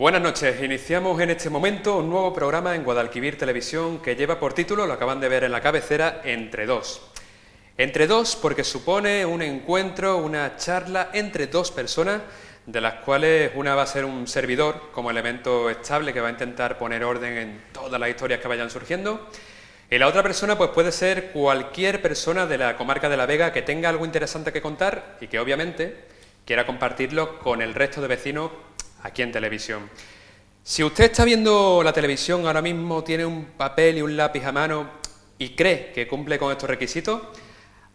Buenas noches, iniciamos en este momento un nuevo programa en Guadalquivir Televisión que lleva por título, lo acaban de ver en la cabecera, Entre Dos. Entre dos porque supone un encuentro, una charla entre dos personas, de las cuales una va a ser un servidor como elemento estable que va a intentar poner orden en todas las historias que vayan surgiendo, y la otra persona pues puede ser cualquier persona de la comarca de La Vega que tenga algo interesante que contar y que obviamente quiera compartirlo con el resto de vecinos aquí en televisión. Si usted está viendo la televisión ahora mismo, tiene un papel y un lápiz a mano y cree que cumple con estos requisitos,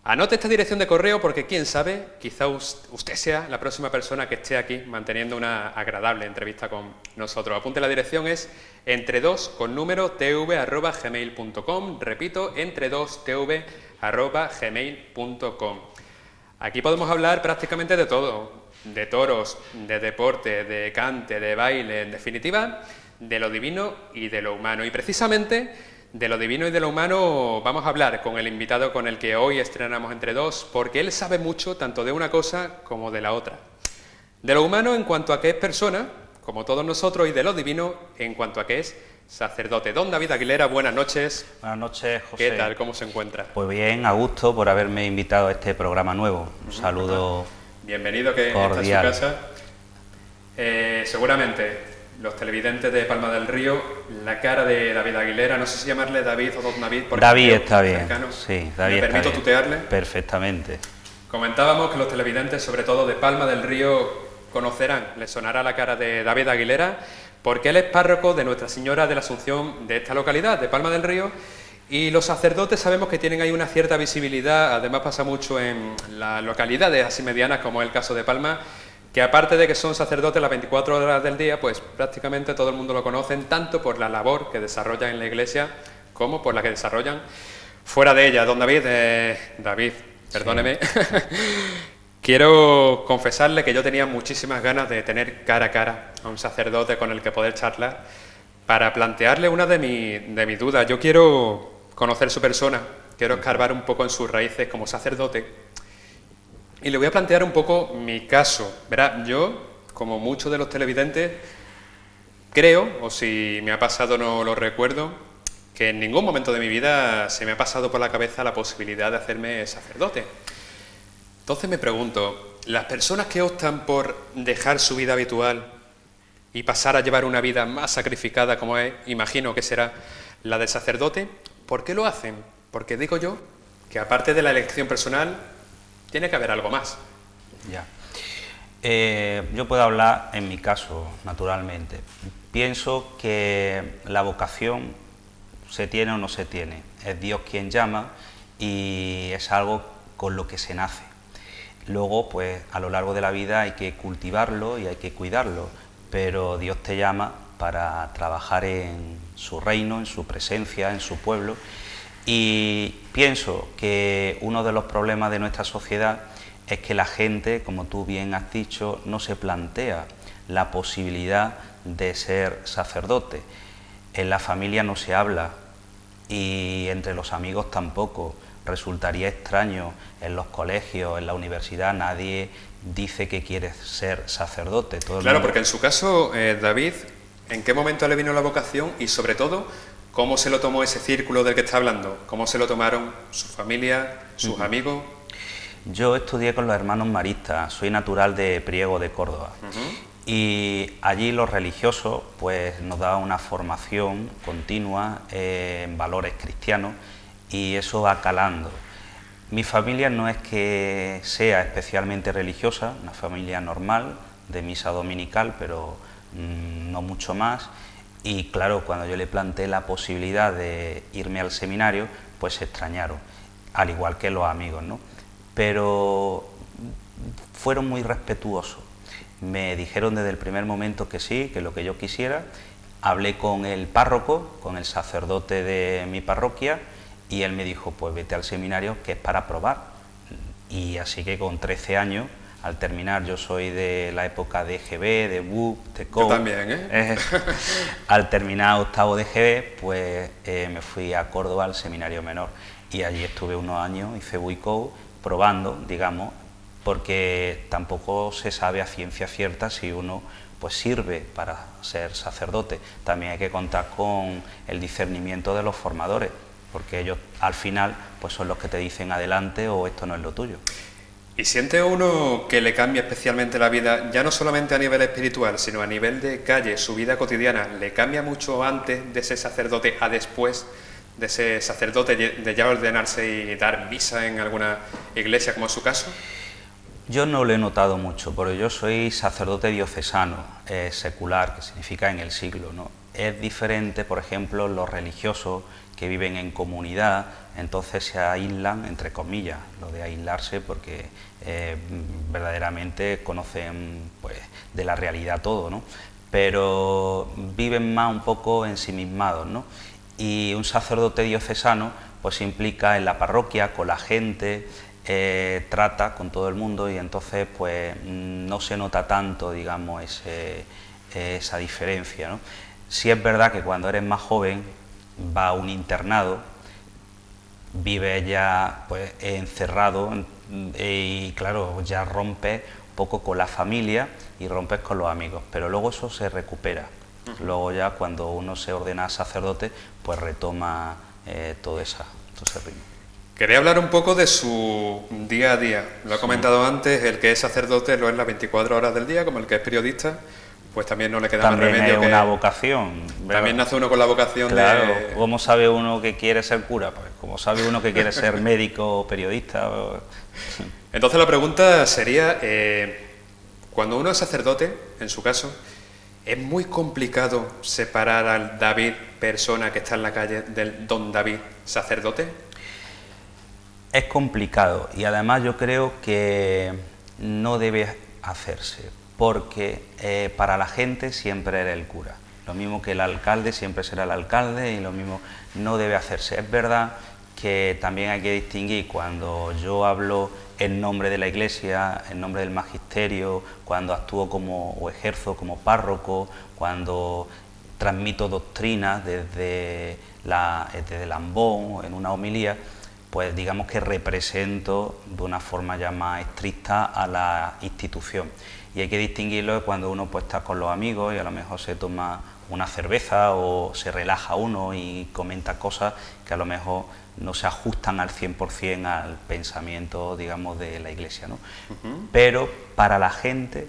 anote esta dirección de correo porque quién sabe, quizá usted sea la próxima persona que esté aquí manteniendo una agradable entrevista con nosotros. Apunte, la dirección es entredostv@gmail.com, repito, entredostv@gmail.com. Aquí podemos hablar prácticamente de todo, de toros, de deporte, de cante, de baile, en definitiva, de lo divino y de lo humano. Y precisamente de lo divino y de lo humano vamos a hablar con el invitado con el que hoy estrenamos Entre Dos, porque él sabe mucho tanto de una cosa como de la otra. De lo humano en cuanto a que es persona, como todos nosotros, y de lo divino en cuanto a que es sacerdote. Don David Aguilera, buenas noches. Buenas noches, José. ¿Qué tal? ¿Cómo se encuentra? Pues bien, a gusto por haberme invitado a este programa nuevo. Un saludo. Bienvenido, que cordial. está en su casa. Seguramente los televidentes de Palma del Río, la cara de David Aguilera, no sé si llamarle David o Don David, porque David está bien, cercano. sí, David ¿Me está permito bien. tutearle? Perfectamente. Comentábamos que los televidentes, sobre todo de Palma del Río, conocerán, les sonará la cara de David Aguilera, porque él es párroco de Nuestra Señora de la Asunción de esta localidad, de Palma del Río, y los sacerdotes sabemos que tienen ahí una cierta visibilidad, además pasa mucho en las localidades así medianas, como es el caso de Palma, que aparte de que son sacerdotes las 24 horas del día, pues prácticamente todo el mundo lo conocen, tanto por la labor que desarrollan en la iglesia, como por la que desarrollan fuera de ella. Don David, perdóneme, sí. Quiero confesarle que yo tenía muchísimas ganas de tener cara a cara a un sacerdote con el que poder charlar, para plantearle una de mis dudas. Yo quiero conocer su persona, quiero escarbar un poco en sus raíces como sacerdote, y le voy a plantear un poco mi caso. Verá, yo, como muchos de los televidentes, creo, o si me ha pasado no lo recuerdo, que en ningún momento de mi vida se me ha pasado por la cabeza la posibilidad de hacerme sacerdote. Entonces me pregunto, las personas que optan por dejar su vida habitual y pasar a llevar una vida más sacrificada, como es, imagino que será la del sacerdote, ¿por qué lo hacen? Porque digo yo que aparte de la elección personal, tiene que haber algo más. Ya. Yo puedo hablar en mi caso, naturalmente. Pienso que la vocación se tiene o no se tiene. Es Dios quien llama y es algo con lo que se nace. Luego, pues, a lo largo de la vida hay que cultivarlo y hay que cuidarlo, pero Dios te llama para trabajar en su reino, en su presencia, en su pueblo. Y pienso que uno de los problemas de nuestra sociedad es que la gente, como tú bien has dicho, no se plantea la posibilidad de ser sacerdote. En la familia no se habla y entre los amigos tampoco. Resultaría extraño, en los colegios, en la universidad, nadie dice que quiere ser sacerdote. Claro, porque en su caso, David, ¿en qué momento le vino la vocación y sobre todo cómo se lo tomó ese círculo del que está hablando? ¿Cómo se lo tomaron su familia, sus amigos? Yo estudié con los hermanos maristas, soy natural de Priego de Córdoba. Y allí los religiosos pues nos daban una formación continua en valores cristianos y eso va calando. Mi familia no es que sea especialmente religiosa, una familia normal, de misa dominical, pero no mucho más. Y claro, cuando yo le planteé la posibilidad de irme al seminario, pues se extrañaron, al igual que los amigos, ¿no? Pero fueron muy respetuosos. Me dijeron desde el primer momento que sí, que lo que yo quisiera. Hablé con el párroco, con el sacerdote de mi parroquia, y él me dijo, pues vete al seminario, que es para probar. Y así que con 13 años, al terminar, yo soy de la época de EGB, de BUP, de COU. Yo también, ¿eh? Al terminar octavo de EGB, pues me fui a Córdoba al seminario menor. Y allí estuve unos años, hice BUP y COU, probando, digamos, porque tampoco se sabe a ciencia cierta si uno pues sirve para ser sacerdote. También hay que contar con el discernimiento de los formadores, porque ellos al final pues son los que te dicen adelante o esto no es lo tuyo. ¿Y siente uno que le cambia especialmente la vida, ya no solamente a nivel espiritual, sino a nivel de calle, su vida cotidiana? ¿Le cambia mucho antes de ser sacerdote a después de ser sacerdote, de ya ordenarse y dar misa en alguna iglesia, como es su caso? Yo no lo he notado mucho, porque yo soy sacerdote diocesano, secular, que significa en el siglo, ¿no? Es diferente, por ejemplo, los religiosos que viven en comunidad, entonces se aíslan, entre comillas, lo de aislarse, porque verdaderamente conocen pues de la realidad todo, ¿no? Pero viven más un poco ensimismados, ¿no? Y un sacerdote diocesano pues implica en la parroquia, con la gente, trata con todo el mundo y entonces pues no se nota tanto, digamos, esa diferencia, ¿no? Sí es verdad que cuando eres más joven va a un internado, vives ya pues encerrado y claro, ya rompes un poco con la familia y rompes con los amigos, pero luego eso se recupera. Luego ya cuando uno se ordena sacerdote pues retoma todo ese ritmo. Quería hablar un poco de su día a día. Lo he comentado antes, el que es sacerdote lo es las 24 horas del día, como el que es periodista, pues también no le queda más remedio que... También es una vocación. También nace uno con la vocación claro, de... ¿cómo sabe uno que quiere ser cura? Pues como sabe uno que quiere ser médico o periodista. Entonces la pregunta sería, cuando uno es sacerdote, en su caso, ¿es muy complicado separar al David persona que está en la calle del don David sacerdote? Es complicado y además yo creo que no debe hacerse, porque para la gente siempre era el cura. Lo mismo que el alcalde siempre será el alcalde y lo mismo no debe hacerse. Es verdad que también hay que distinguir cuando yo hablo en nombre de la Iglesia, en nombre del magisterio, cuando actúo como o ejerzo como párroco, cuando transmito doctrinas desde el ambón en una homilía, pues digamos que represento de una forma ya más estricta a la institución. Y hay que distinguirlo de cuando uno pues está con los amigos y a lo mejor se toma una cerveza o se relaja uno y comenta cosas que a lo mejor no se ajustan al 100% al pensamiento, digamos, de la Iglesia, ¿no? Pero para la gente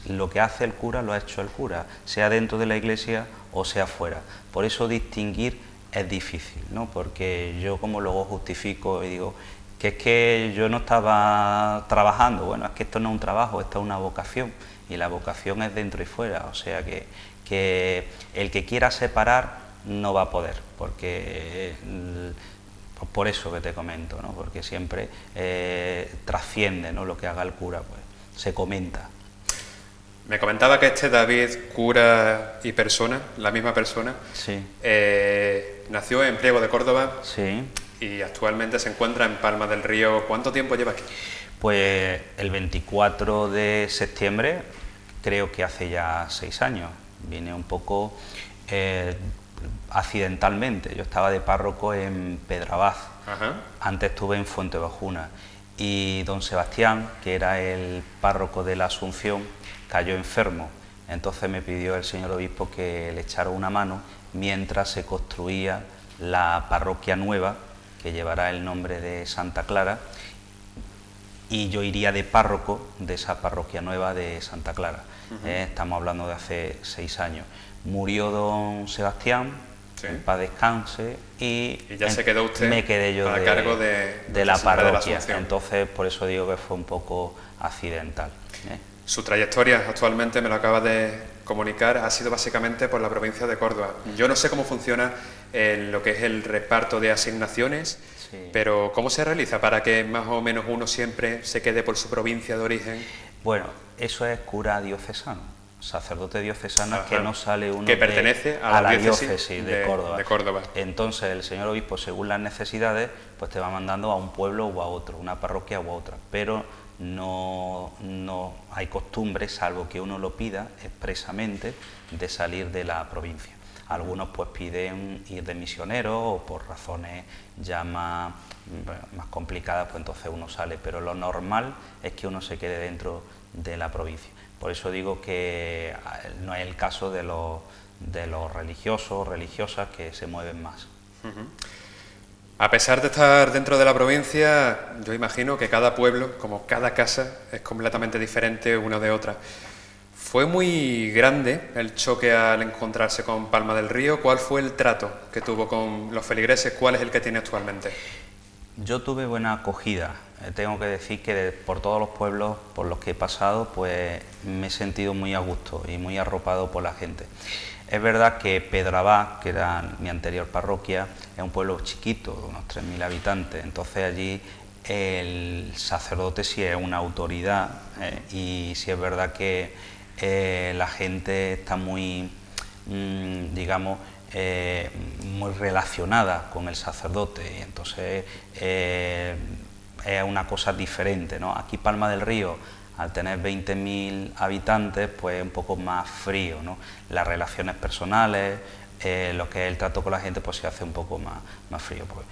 lo que hace el cura lo ha hecho el cura, sea dentro de la Iglesia o sea fuera. Por eso distinguir es difícil, ¿no? Porque yo como luego justifico y digo que es que yo no estaba trabajando, bueno, es que esto no es un trabajo, esto es una vocación y la vocación es dentro y fuera, o sea que el que quiera separar no va a poder, porque por eso que te comento, ¿no? Porque siempre trasciende, ¿no? Lo que haga el cura, pues se comenta. Me comentaba que este David, cura y persona, la misma persona, sí. Nació en Priego de Córdoba, sí. Y actualmente se encuentra en Palma del Río. ¿Cuánto tiempo lleva aquí? Pues el 24 de septiembre, creo que hace ya 6 años. Vine un poco accidentalmente. Yo estaba de párroco en Pedrabaz. Ajá. Antes estuve en Fuentebajuna. Y don Sebastián, que era el párroco de la Asunción, cayó enfermo. Entonces me pidió el señor obispo que le echara una mano mientras se construía la parroquia nueva, que llevará el nombre de Santa Clara, y yo iría de párroco de esa parroquia nueva de Santa Clara. Estamos hablando de hace 6 años. Murió don Sebastián, sí, en paz descanse, y ya se quedó usted me quedé yo a cargo de la parroquia. De la entonces por eso digo que fue un poco accidental. Su trayectoria actualmente, me lo acaba de comunicar, ha sido básicamente por la provincia de Córdoba. Yo no sé cómo funciona lo que es el reparto de asignaciones, sí, pero ¿cómo se realiza para que más o menos uno siempre se quede por su provincia de origen? Bueno, eso es cura diocesano, sacerdote diocesano. Ajá. Que no sale uno que pertenece a la diócesis de Córdoba. Entonces el señor obispo, según las necesidades, pues te va mandando a un pueblo o a otro, una parroquia u otra, pero no hay costumbre, salvo que uno lo pida expresamente, de salir de la provincia. Algunos pues piden ir de misionero o por razones ya más complicadas, pues entonces uno sale, pero lo normal es que uno se quede dentro de la provincia. Por eso digo que no es el caso de los religiosos o religiosas que se mueven más. A pesar de estar dentro de la provincia, yo imagino que cada pueblo, como cada casa, es completamente diferente una de otra. ¿Fue muy grande el choque al encontrarse con Palma del Río? ¿Cuál fue el trato que tuvo con los feligreses? ¿Cuál es el que tiene actualmente? Yo tuve buena acogida. Tengo que decir que por todos los pueblos por los que he pasado, pues me he sentido muy a gusto y muy arropado por la gente. Es verdad que Pedrabá, que era mi anterior parroquia, es un pueblo chiquito, de unos 3.000 habitantes, entonces allí el sacerdote sí es una autoridad y sí es verdad que la gente está muy, digamos, muy relacionada con el sacerdote, y entonces es una cosa diferente, ¿no? Aquí Palma del Río, al tener 20.000 habitantes, pues es un poco más frío, ¿no? Las relaciones personales, lo que es el trato con la gente, pues se hace un poco más frío. Pues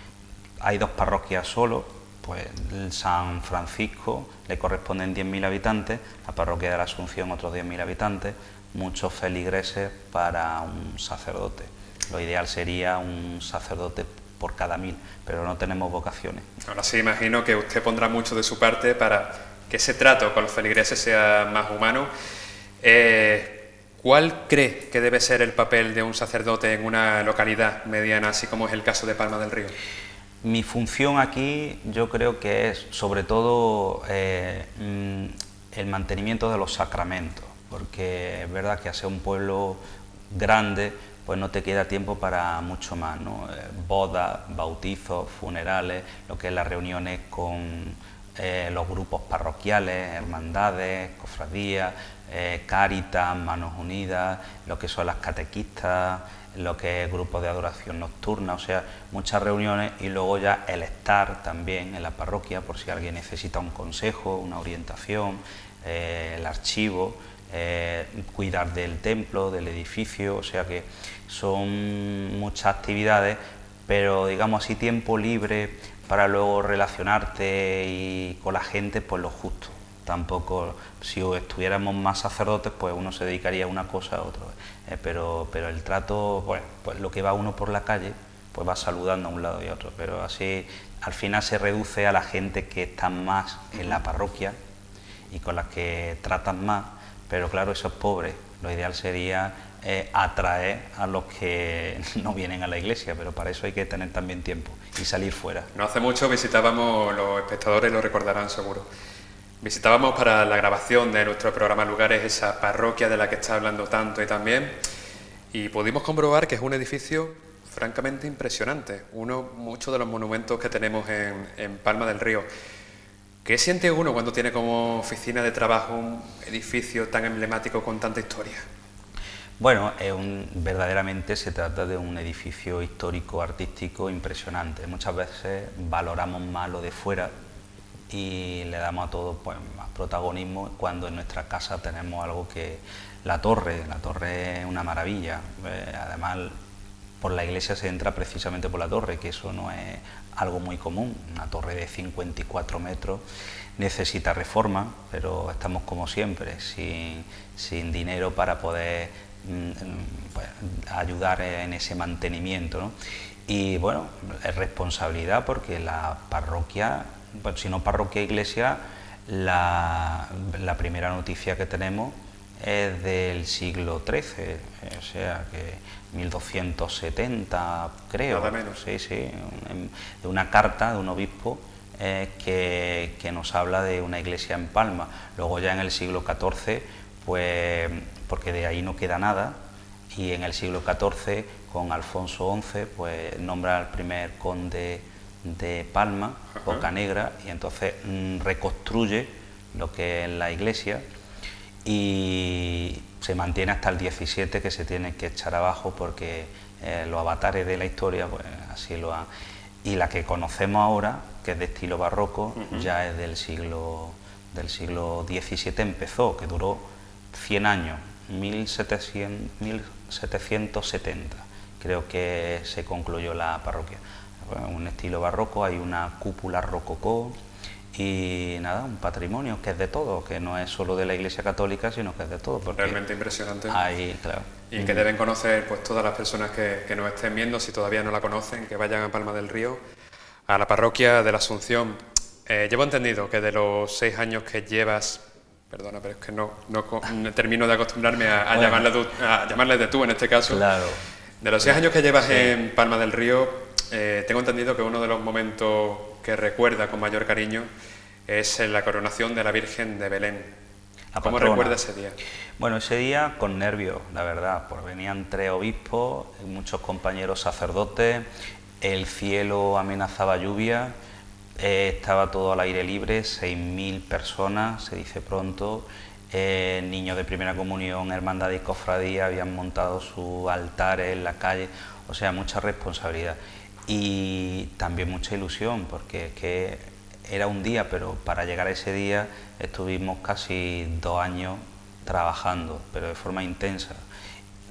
hay dos parroquias solo, pues el San Francisco le corresponden 10.000 habitantes, la parroquia de la Asunción otros 10.000 habitantes, muchos feligreses para un sacerdote. Lo ideal sería un sacerdote por cada 1.000, pero no tenemos vocaciones. Ahora sí, imagino que usted pondrá mucho de su parte para que ese trato con los feligreses sea más humano. ¿Cuál cree que debe ser el papel de un sacerdote en una localidad mediana, así como es el caso de Palma del Río? Mi función aquí yo creo que es sobre todo el mantenimiento de los sacramentos, porque es verdad que al ser un pueblo grande, pues no te queda tiempo para mucho más, ¿no? Bodas, bautizos, funerales, lo que es las reuniones con los grupos parroquiales, hermandades, cofradías, Cáritas, Manos Unidas, lo que son las catequistas, lo que es grupos de adoración nocturna, o sea, muchas reuniones, y luego ya el estar también en la parroquia por si alguien necesita un consejo, una orientación, el archivo, cuidar del templo, del edificio, o sea que son muchas actividades, pero digamos así tiempo libre para luego relacionarte y con la gente, pues lo justo. Tampoco, si estuviéramos más sacerdotes, pues uno se dedicaría a una cosa a otra, pero el trato, bueno, pues lo que va uno por la calle, pues va saludando a un lado y a otro, pero así al final se reduce a la gente que está más en la parroquia y con las que tratan más, pero claro, esos pobres, lo ideal sería atraer a los que no vienen a la iglesia, pero para eso hay que tener también tiempo y salir fuera. No hace mucho visitábamos, los espectadores lo recordarán seguro, visitábamos para la grabación de nuestro programa Lugares esa parroquia de la que está hablando tanto y también, y pudimos comprobar que es un edificio francamente impresionante, muchos de los monumentos que tenemos en Palma del Río. ¿Qué siente uno cuando tiene como oficina de trabajo un edificio tan emblemático con tanta historia? Bueno, verdaderamente se trata de un edificio histórico, artístico impresionante. Muchas veces valoramos más lo de fuera y le damos a todo pues, más protagonismo cuando en nuestra casa tenemos algo que... La torre es una maravilla. Además, por la iglesia se entra precisamente por la torre, que eso no es algo muy común. Una torre de 54 metros necesita reforma, pero estamos como siempre, sin dinero para poder pues, ayudar en ese mantenimiento, ¿no? Y bueno, es responsabilidad porque la parroquia, pues, si no parroquia iglesia, la primera noticia que tenemos es del siglo XIII, o sea que 1270 creo, nada menos. Sí, de una carta de un obispo que nos habla de una iglesia en Palma. Luego ya en el siglo XIV, pues porque de ahí no queda nada, y en el siglo XIV con Alfonso XI pues nombra al primer conde de Palma, Bocanegra, y entonces reconstruye lo que es la iglesia y se mantiene hasta el 17, que se tiene que echar abajo porque los avatares de la historia pues así lo han... Y la que conocemos ahora, que es de estilo barroco, ya es del siglo XVII, empezó, que duró 100 años, 1770, creo que se concluyó la parroquia. Bueno, un estilo barroco, hay una cúpula rococó y nada, un patrimonio que es de todo, que no es solo de la Iglesia Católica, sino que es de todo. Porque realmente impresionante. Ahí, claro. Y que deben conocer pues todas las personas que nos estén viendo, si todavía no la conocen, que vayan a Palma del Río, a la parroquia de la Asunción. Llevo entendido que de los 6 años que llevas, perdona, pero es que no termino de acostumbrarme a llamarle de tú en este caso. Claro. De los 6 años que llevas en Palma del Río, tengo entendido que uno de los momentos que recuerda con mayor cariño es la coronación de la Virgen de Belén. ¿Cómo recuerda ese día? Bueno, ese día con nervios, la verdad, pues venían 3 obispos, muchos compañeros sacerdotes, el cielo amenazaba lluvia, estaba todo al aire libre, 6.000 personas, se dice pronto, niños de primera comunión, hermandad y cofradía habían montado sus altares en la calle, o sea, mucha responsabilidad y también mucha ilusión, porque es que era un día, pero para llegar a ese día estuvimos casi 2 años trabajando, pero de forma intensa.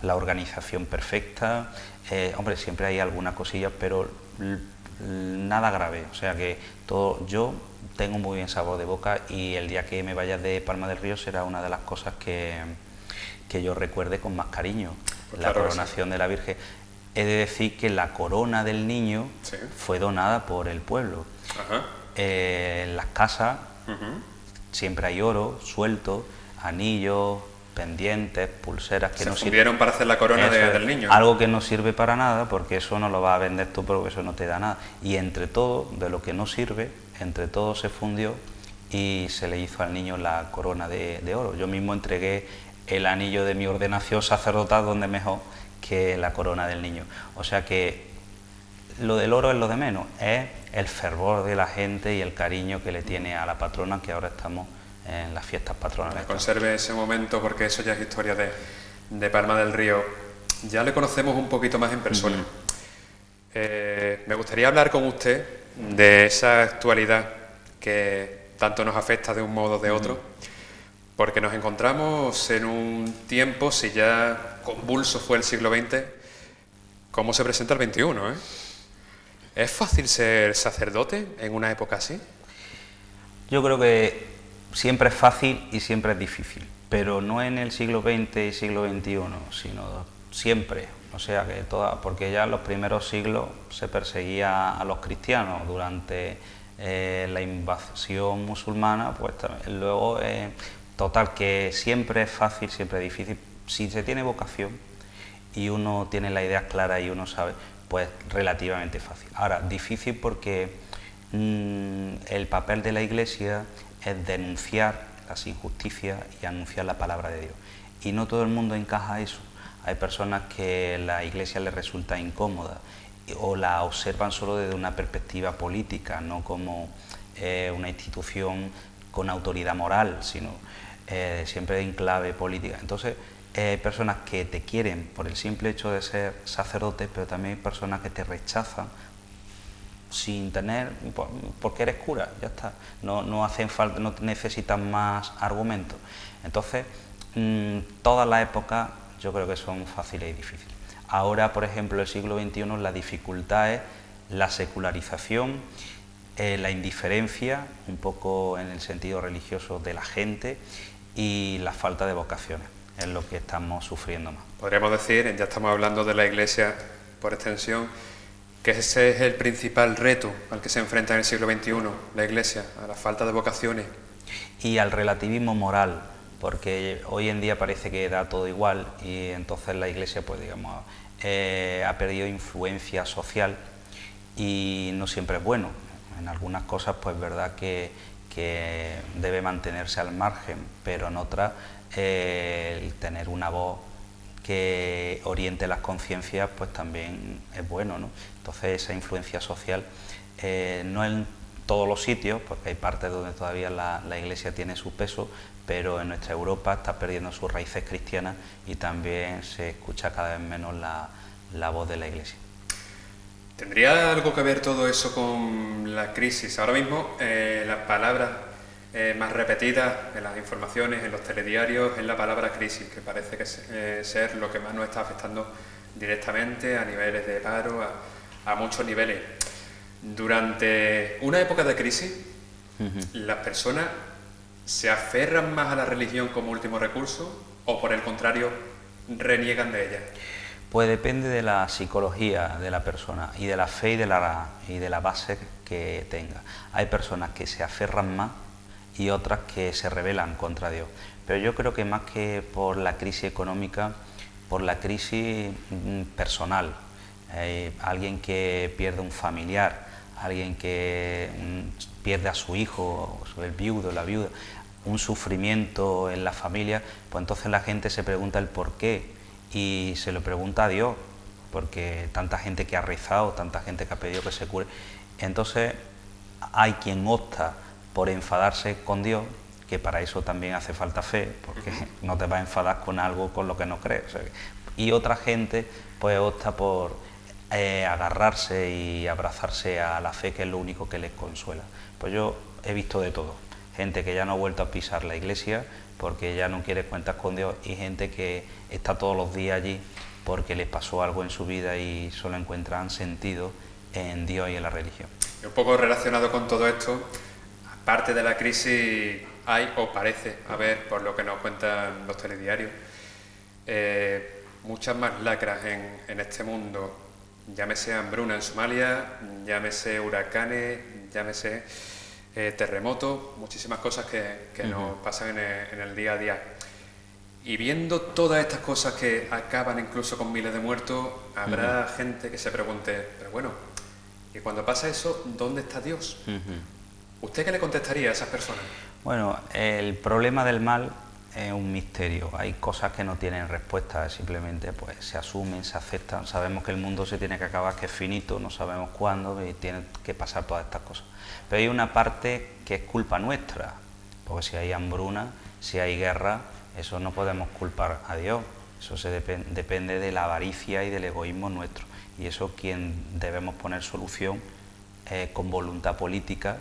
La organización perfecta, hombre, siempre hay alguna cosilla, pero nada grave, o sea que todo, yo tengo muy bien sabor de boca y el día que me vaya de Palma del Río será una de las cosas que yo recuerde con más cariño, pues la coronación de la Virgen. He de decir que la corona del niño fue donada por el pueblo. Ajá. En las casas siempre hay oro suelto, anillos, pendientes, pulseras que se fundieron para hacer la corona del niño. Algo que no sirve para nada, porque eso no lo vas a vender tú, porque eso no te da nada. Y entre todo, de lo que no sirve, entre todo se fundió y se le hizo al niño la corona de oro. Yo mismo entregué el anillo de mi ordenación sacerdotal donde mejor que la corona del niño. O sea que lo del oro es lo de menos, es el fervor de la gente y el cariño que le tiene a la patrona, que ahora estamos en las fiestas patronales. Conserve ese momento, porque eso ya es historia de Palma del Río. Ya le conocemos un poquito más en persona. Me gustaría hablar con usted de esa actualidad que tanto nos afecta de un modo o de otro, porque nos encontramos en un tiempo, si ya convulso fue el siglo XX, ¿cómo se presenta el XXI? ¿Es fácil ser sacerdote en una época así? Yo creo que siempre es fácil y siempre es difícil, pero no en el siglo XX y siglo XXI, sino siempre. O sea que porque ya en los primeros siglos se perseguía a los cristianos durante la invasión musulmana, pues luego total que siempre es fácil, siempre es difícil. Si se tiene vocación y uno tiene la idea clara y uno sabe, pues relativamente fácil. Ahora, difícil porque el papel de la Iglesia es denunciar las injusticias y anunciar la palabra de Dios. Y no todo el mundo encaja eso. Hay personas que la Iglesia les resulta incómoda o la observan solo desde una perspectiva política, no como una institución con autoridad moral, sino siempre en clave política. Entonces, hay personas que te quieren por el simple hecho de ser sacerdote, pero también hay personas que te rechazan sin tener, porque eres cura, ya está, no hacen falta, no necesitan más argumentos. Entonces, todas las épocas yo creo que son fáciles y difíciles. Ahora, por ejemplo, el siglo XXI, la dificultad es la secularización, la indiferencia, un poco en el sentido religioso de la gente, y la falta de vocaciones, es lo que estamos sufriendo más. Podríamos decir, ya estamos hablando de la Iglesia por extensión, que ese es el principal reto al que se enfrenta en el siglo XXI, la Iglesia, a la falta de vocaciones. Y al relativismo moral, porque hoy en día parece que da todo igual y entonces la Iglesia, pues digamos, ha perdido influencia social y no siempre es bueno. En algunas cosas, pues verdad que debe mantenerse al margen, pero en otras el tener una voz que oriente las conciencias, pues también es bueno, ¿no? Entonces esa influencia social, no en todos los sitios, porque hay partes donde todavía la Iglesia tiene su peso, pero en nuestra Europa está perdiendo sus raíces cristianas y también se escucha cada vez menos la voz de la Iglesia. ¿Tendría algo que ver todo eso con la crisis? Ahora mismo las palabras más repetidas en las informaciones, en los telediarios, es la palabra crisis, que parece que ser lo que más nos está afectando directamente a niveles de paro, a muchos niveles. Durante una época de crisis, ¿Las personas se aferran más a la religión como último recurso o por el contrario reniegan de ella? Pues depende de la psicología de la persona y de la fe y de la base que tenga. Hay personas que se aferran más y otras que se rebelan contra Dios. Pero yo creo que más que por la crisis económica, por la crisis personal. Alguien que pierde un familiar, alguien que pierde a su hijo, el viudo, la viuda, un sufrimiento en la familia, pues entonces la gente se pregunta el por qué. Y se lo pregunta a Dios, porque tanta gente que ha rezado, tanta gente que ha pedido que se cure. Entonces hay quien opta por enfadarse con Dios, que para eso también hace falta fe, porque no te vas a enfadar con algo con lo que no crees. O sea, y otra gente pues opta por agarrarse y abrazarse a la fe, que es lo único que les consuela. Pues yo he visto de todo, gente que ya no ha vuelto a pisar la iglesia porque ya no quiere cuentas con Dios, y gente que está todos los días allí porque les pasó algo en su vida y solo encuentran sentido en Dios y en la religión. Un poco relacionado con todo esto, aparte de la crisis, hay, o parece haber, por lo que nos cuentan los telediarios, muchas más lacras en este mundo, llámese hambruna en Somalia, llámese huracanes, llámese terremotos, muchísimas cosas que nos pasan en el día a día. Y viendo todas estas cosas que acaban incluso con miles de muertos, habrá gente que se pregunte, pero bueno, y cuando pasa eso, ¿dónde está Dios? ¿Usted qué le contestaría a esas personas? Bueno, el problema del mal es un misterio. Hay cosas que no tienen respuesta, simplemente pues se asumen, se aceptan. Sabemos que el mundo se tiene que acabar, que es finito, no sabemos cuándo y tienen que pasar todas estas cosas. Pero hay una parte que es culpa nuestra, porque si hay hambruna, si hay guerra, eso no podemos culpar a Dios. Eso depende de la avaricia y del egoísmo nuestro. Y eso quien debemos poner solución con voluntad política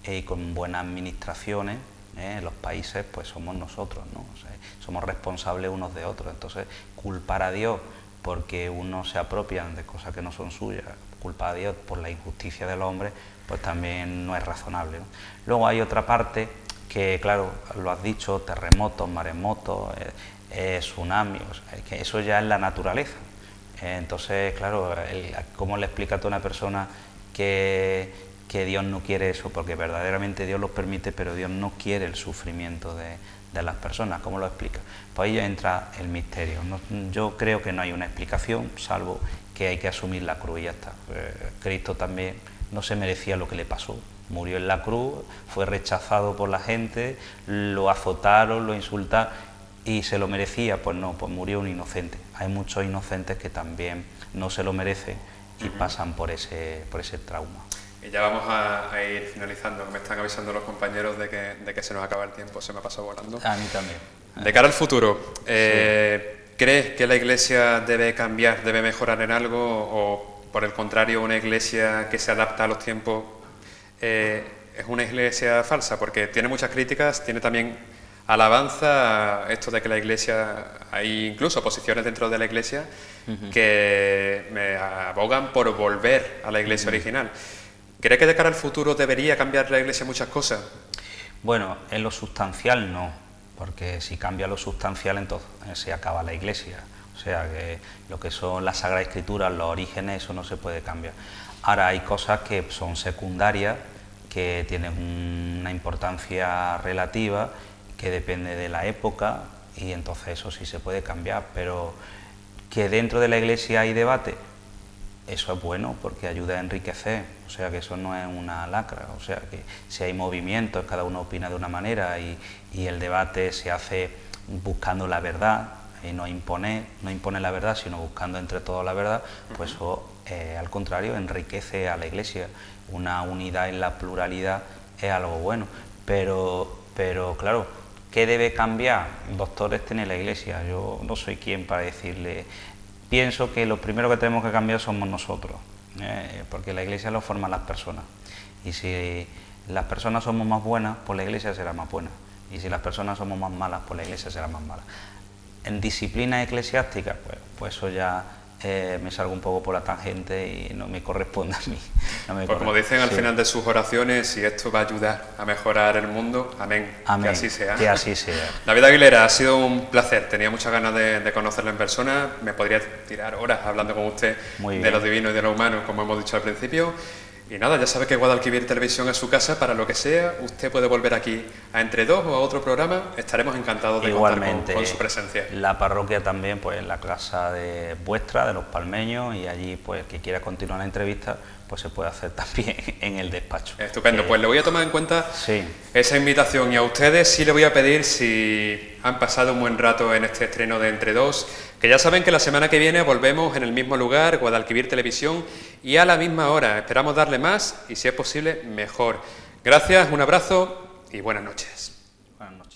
y con buenas administraciones en los países, pues somos nosotros, ¿no? O sea, somos responsables unos de otros. Entonces, culpar a Dios porque unos se apropian de cosas que no son suyas, culpar a Dios por la injusticia del hombre, pues también no es razonable, ¿no? Luego hay otra parte que, claro, lo has dicho, terremotos, maremotos, tsunamis, o sea, que eso ya es la naturaleza. Entonces, claro, ¿cómo le explicas a una persona que Dios no quiere eso? Porque verdaderamente Dios lo permite, pero Dios no quiere el sufrimiento de las personas. ¿Cómo lo explica? Pues ahí entra el misterio. Yo creo que no hay una explicación, salvo que hay que asumir la cruz y ya está. Cristo también no se merecía lo que le pasó. Murió en la cruz, fue rechazado por la gente, lo azotaron, lo insultaron y se lo merecía. Pues no, pues murió un inocente. Hay muchos inocentes que también no se lo merecen y pasan por ese trauma. Y ya vamos a ir finalizando, me están avisando los compañeros de que se nos acaba el tiempo, se me ha pasado volando. A mí también. De cara al futuro, ¿crees que la Iglesia debe cambiar, debe mejorar en algo, o por el contrario, una Iglesia que se adapta a los tiempos es una Iglesia falsa? Porque tiene muchas críticas, tiene también alabanza, esto de que la Iglesia, hay incluso posiciones dentro de la Iglesia que me abogan por volver a la Iglesia original. ¿Cree que de cara al futuro debería cambiar la Iglesia muchas cosas? Bueno, en lo sustancial no, porque si cambia lo sustancial entonces se acaba la Iglesia. O sea que lo que son las Sagradas Escrituras, los orígenes, eso no se puede cambiar. Ahora hay cosas que son secundarias, que tienen una importancia relativa, que depende de la época, y entonces eso sí se puede cambiar, pero que dentro de la Iglesia hay debate, eso es bueno porque ayuda a enriquecer, o sea que eso no es una lacra, o sea que si hay movimientos, cada uno opina de una manera y el debate se hace buscando la verdad y no impone la verdad, sino buscando entre todos la verdad, pues eso al contrario enriquece a la Iglesia. Una unidad en la pluralidad es algo bueno, pero claro, ¿qué debe cambiar? Doctores tiene la Iglesia, yo no soy quien para decirle. Pienso que lo primero que tenemos que cambiar somos nosotros, porque la Iglesia lo forman las personas, y si las personas somos más buenas, pues la Iglesia será más buena, y si las personas somos más malas, pues la Iglesia será más mala. En disciplina eclesiástica, pues eso ya me salgo un poco por la tangente y no me corresponde a mí. Pues como dicen al final de sus oraciones, si esto va a ayudar a mejorar el mundo, amén. Amén. Que así sea. Que así sea. David Aguilera, ha sido un placer. Tenía muchas ganas de conocerlo en persona. Me podría tirar horas hablando con usted de lo divino y de lo humano, como hemos dicho al principio. Y nada, ya sabe que Guadalquivir Televisión es su casa para lo que sea. Usted puede volver aquí a Entre Dos o a otro programa. Estaremos encantados de contar con su presencia. La parroquia también, pues la casa vuestra, de los Palmeños, y allí, pues que quiera continuar la entrevista, pues se puede hacer también en el despacho. Estupendo, pues le voy a tomar en cuenta esa invitación, y a ustedes sí le voy a pedir si han pasado un buen rato en este estreno de Entre Dos, que ya saben que la semana que viene volvemos en el mismo lugar, Guadalquivir Televisión, y a la misma hora. Esperamos darle más y, si es posible, mejor. Gracias, un abrazo y buenas noches. Buenas noches.